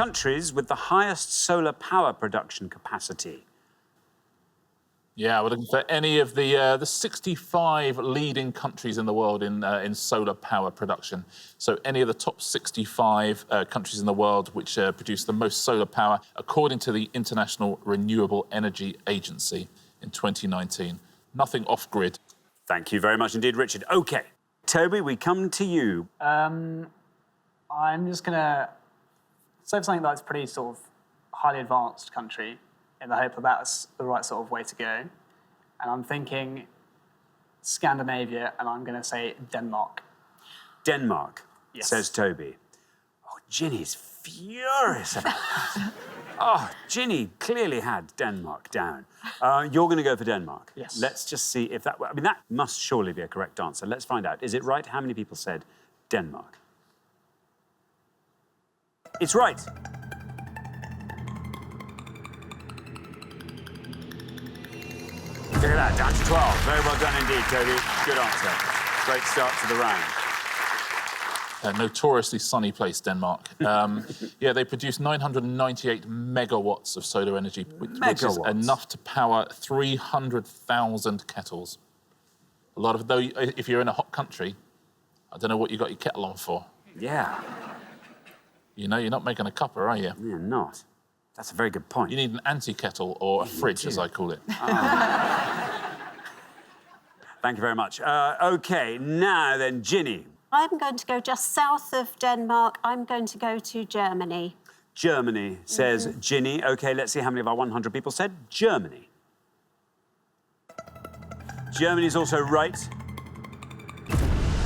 countries with the highest solar power production capacity. Yeah, we're looking for any of the 65 leading countries in the world in solar power production. So any of the top 65 countries in the world which produce the most solar power, according to the International Renewable Energy Agency in 2019. Nothing off-grid. Thank you very much indeed, Richard. OK, Toby, we come to you. I'm just going to say something that's pretty sort of highly advanced country in the hope that that's the right sort of way to go. And I'm thinking Scandinavia, and I'm going to say Denmark. Denmark, yes, says Toby. Oh, Ginny's furious about that. Oh, Ginny clearly had Denmark down. You're going to go for Denmark? Yes. Let's just see if that... I mean, that must surely be a correct answer. Let's find out. Is it right? How many people said Denmark? It's right. Look at that, down to 12. Very well done indeed, Toby. Good answer. Great start to the round. A notoriously sunny place, Denmark. Yeah, they produce 998 megawatts of solar energy, which is enough to power 300,000 kettles. A lot of, though, if you're in a hot country, I don't know what you got your kettle on for. Yeah. You know, you're not making a cuppa, are you? You're not. That's a very good point. You need an anti-kettle or a fridge, as I call it. Thank you very much. OK, now then, Ginny. I'm going to go just south of Denmark. I'm going to go to Germany. Germany, says Ginny. OK, let's see how many of our 100 people said Germany. Germany's also right.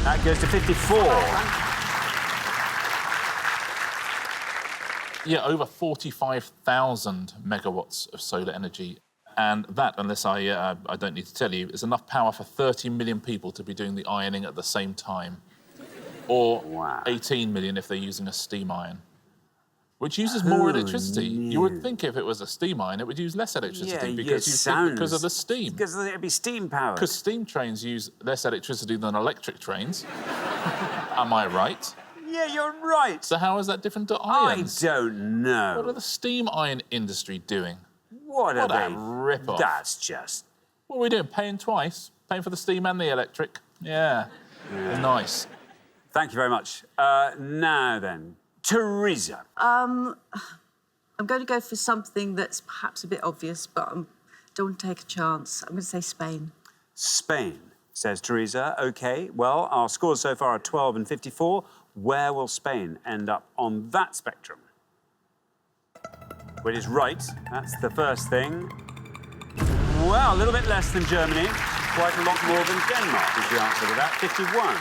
That goes to 54. Yeah, over 45,000 megawatts of solar energy. And that, unless I don't need to tell you, is enough power for 30 million people to be doing the ironing at the same time. Or 18 million if they're using a steam iron, which uses more electricity. No. You would think if it was a steam iron, it would use less electricity because of the steam. Because it'd be steam powered. Because steam trains use less electricity than electric trains. Am I right? Yeah, you're right. So how is that different to irons? I don't know. What are the steam iron industry doing? What are they? Rip-off. That's just... What are we doing? Paying twice? Paying for the steam and the electric? Yeah. Nice. Thank you very much. Now then, Teresa. I'm going to go for something that's perhaps a bit obvious, but I don't want to take a chance. I'm going to say Spain. Spain, says Teresa. OK, well, our scores so far are 12 and 54. Where will Spain end up on that spectrum? Well, it is right. That's the first thing. Well, a little bit less than Germany. Quite a lot more than Denmark is the answer to that. 51.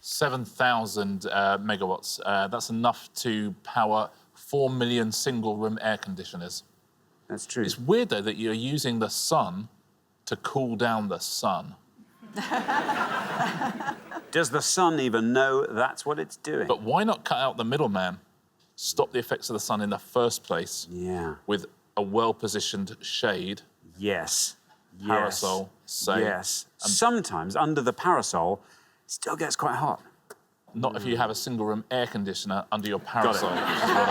7,000 megawatts. That's enough to power 4 million single-room air conditioners. That's true. It's weird, though, that you're using the sun to cool down the sun. Does the sun even know that's what it's doing? But why not cut out the middleman? Stop the effects of the sun in the first place. Yeah. With a well-positioned shade. Yes. Parasol, say. Yes. Sometimes, under the parasol, it still gets quite hot. Not if you have a single-room air conditioner under your parasol.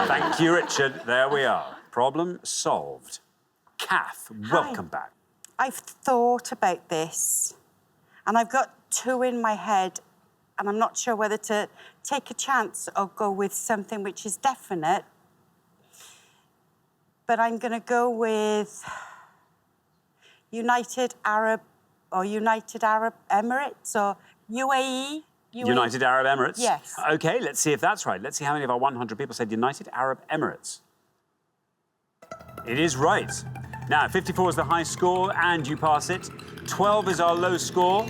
Thank you, Richard. There we are. Problem solved. Kath, welcome back. I've thought about this, and I've got two in my head, and I'm not sure whether to take a chance or go with something which is definite. But I'm going to go with United Arab Emirates or UAE. United Arab Emirates? Yes. OK, let's see if that's right. Let's see how many of our 100 people said United Arab Emirates. It is right. Now, 54 is the high score, and you pass it. 12 is our low score,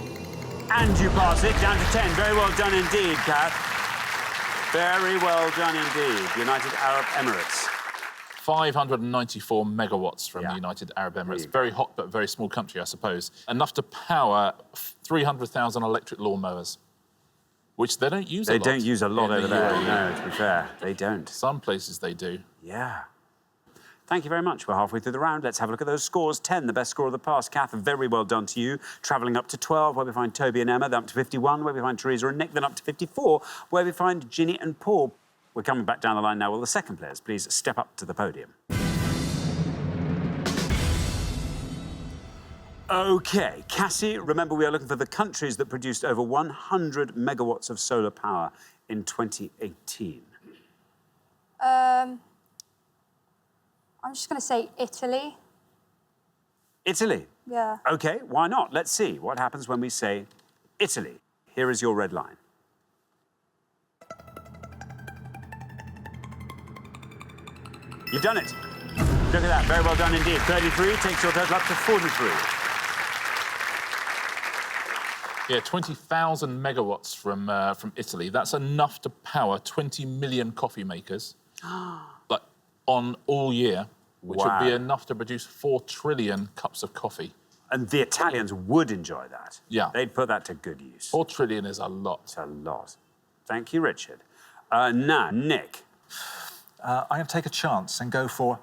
and you pass it. Down to 10. Very well done indeed, Kath. Very well done indeed. United Arab Emirates. 594 megawatts from the United Arab Emirates. Very hot, but very small country, I suppose. Enough to power 300,000 electric lawnmowers, which they don't use a lot. They don't use a lot over there, no, to be fair. They don't. Some places they do. Yeah. Thank you very much. We're halfway through the round. Let's have a look at those scores. 10, the best score of the past. Kath, very well done to you. Travelling up to 12, where we find Toby and Emma. Then up to 51, where we find Teresa and Nick. Then up to 54, where we find Ginny and Paul. We're coming back down the line now. Will the second players please step up to the podium? OK, Cassie, remember we are looking for the countries that produced over 100 megawatts of solar power in 2018. I'm just going to say Italy. Italy? Yeah. OK, why not? Let's see what happens when we say Italy. Here is your red line. You've done it. Look at that, very well done indeed. 33 takes your total up to 43. Yeah, 20,000 megawatts from Italy. That's enough to power 20 million coffee makers, like on all year, which would be enough to produce 4 trillion cups of coffee. And the Italians would enjoy that. Yeah. They'd put that to good use. 4 trillion is a lot. It's a lot. Thank you, Richard. Now, Nick. I'm going to take a chance and go for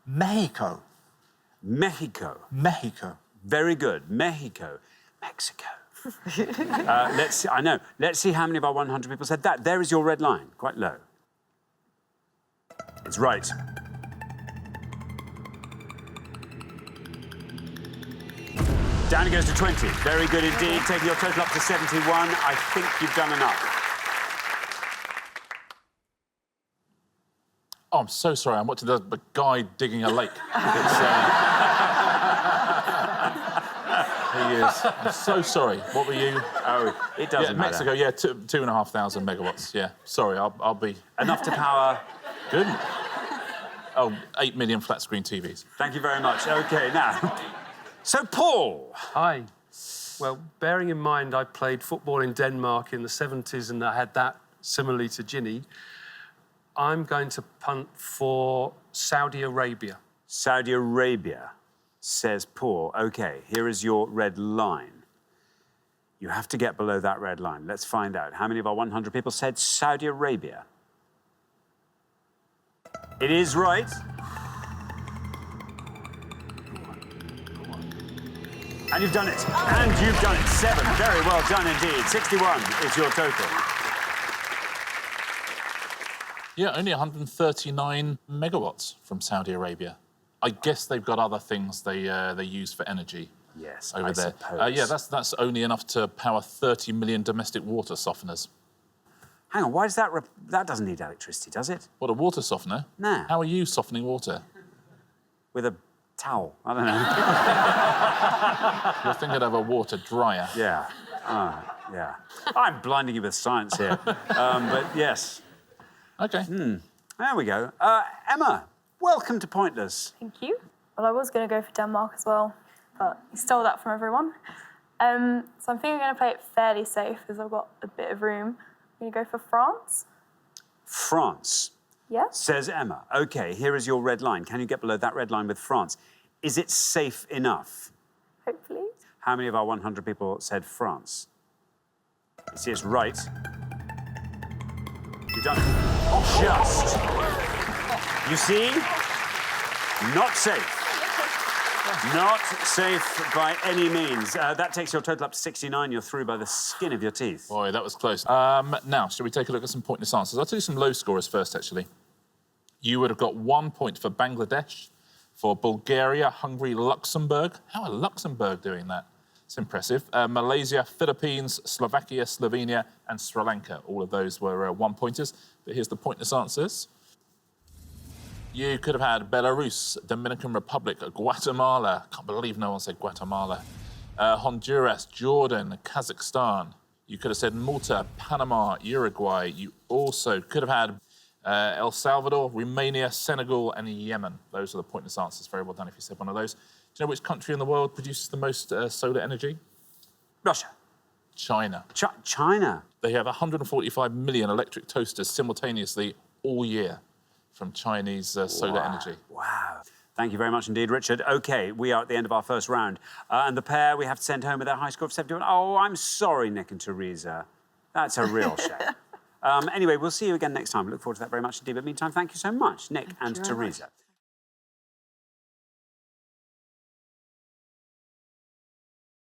Mexico. Mexico. Mexico. Very good. Mexico. Mexico. Let's see, I know. Let's see how many of our 100 people said that. There is your red line, quite low. It's right. Down it goes to 20. Very good indeed. Taking your total up to 71. I think you've done enough. Oh, I'm so sorry. I'm watching the guy digging a lake. He is. I'm so sorry. What were you? Oh, it doesn't matter. Mexico, yeah, 2,500 megawatts. Yeah, sorry, I'll be... Enough to power... Good. Oh, 8 million flat-screen TVs. Thank you very much. OK, now... So, Paul. Hi. Well, bearing in mind I played football in Denmark in the 70s and I had that similarly to Ginny, I'm going to punt for Saudi Arabia. Saudi Arabia, says Paul. OK, here is your red line. You have to get below that red line. Let's find out. How many of our 100 people said Saudi Arabia? It is right. And you've done it. And you've done it. 7. Very well done indeed. 61 is your total. Yeah, only 139 megawatts from Saudi Arabia. I guess they've got other things they use for energy. Yes, over I there. suppose. Yeah, that's only enough to power 30 million domestic water softeners. Hang on, why does that... That doesn't need electricity, does it? What, a water softener? No. How are you softening water? With a towel. I don't know. You're thinking of a water dryer. Yeah. Yeah. I'm blinding you with science here. But yes. OK. There we go. Emma, welcome to Pointless. Thank you. Well, I was going to go for Denmark as well, but you stole that from everyone. So I'm thinking I'm going to play it fairly safe because I've got a bit of room. I'm going to go for France. France, Yeah. says Emma. OK, here is your red line. Can you get below that red line with France? Is it safe enough? Hopefully. How many of our 100 people said France? You see, it's right. You've done it. Just. You see? Not safe. Not safe by any means. That takes your total up to 69. You're through by the skin of your teeth. Boy, that was close. Now, shall we take a look at some pointless answers? I'll do some low scorers first, actually. You would have got 1 point for Bangladesh, for Bulgaria, Hungary, Luxembourg. How are Luxembourg doing that? It's impressive. Malaysia, Philippines, Slovakia, Slovenia, and Sri Lanka. All of those were 1-pointers. But here's the pointless answers. You could have had Belarus, Dominican Republic, Guatemala. Can't believe no one said Guatemala. Honduras, Jordan, Kazakhstan. You could have said Malta, Panama, Uruguay. You also could have had El Salvador, Romania, Senegal, and Yemen. Those are the pointless answers. Very well done if you said one of those. Do you know which country in the world produces the most solar energy? Russia. China. China. They have 145 million electric toasters simultaneously all year from Chinese solar energy. Wow. Thank you very much indeed, Richard. OK, we are at the end of our first round. And the pair we have to send home with their high score of 71. Oh, I'm sorry, Nick and Teresa. That's a real shame. Anyway, we'll see you again next time. Look forward to that very much indeed. But meantime, thank you so much, Nick and Teresa.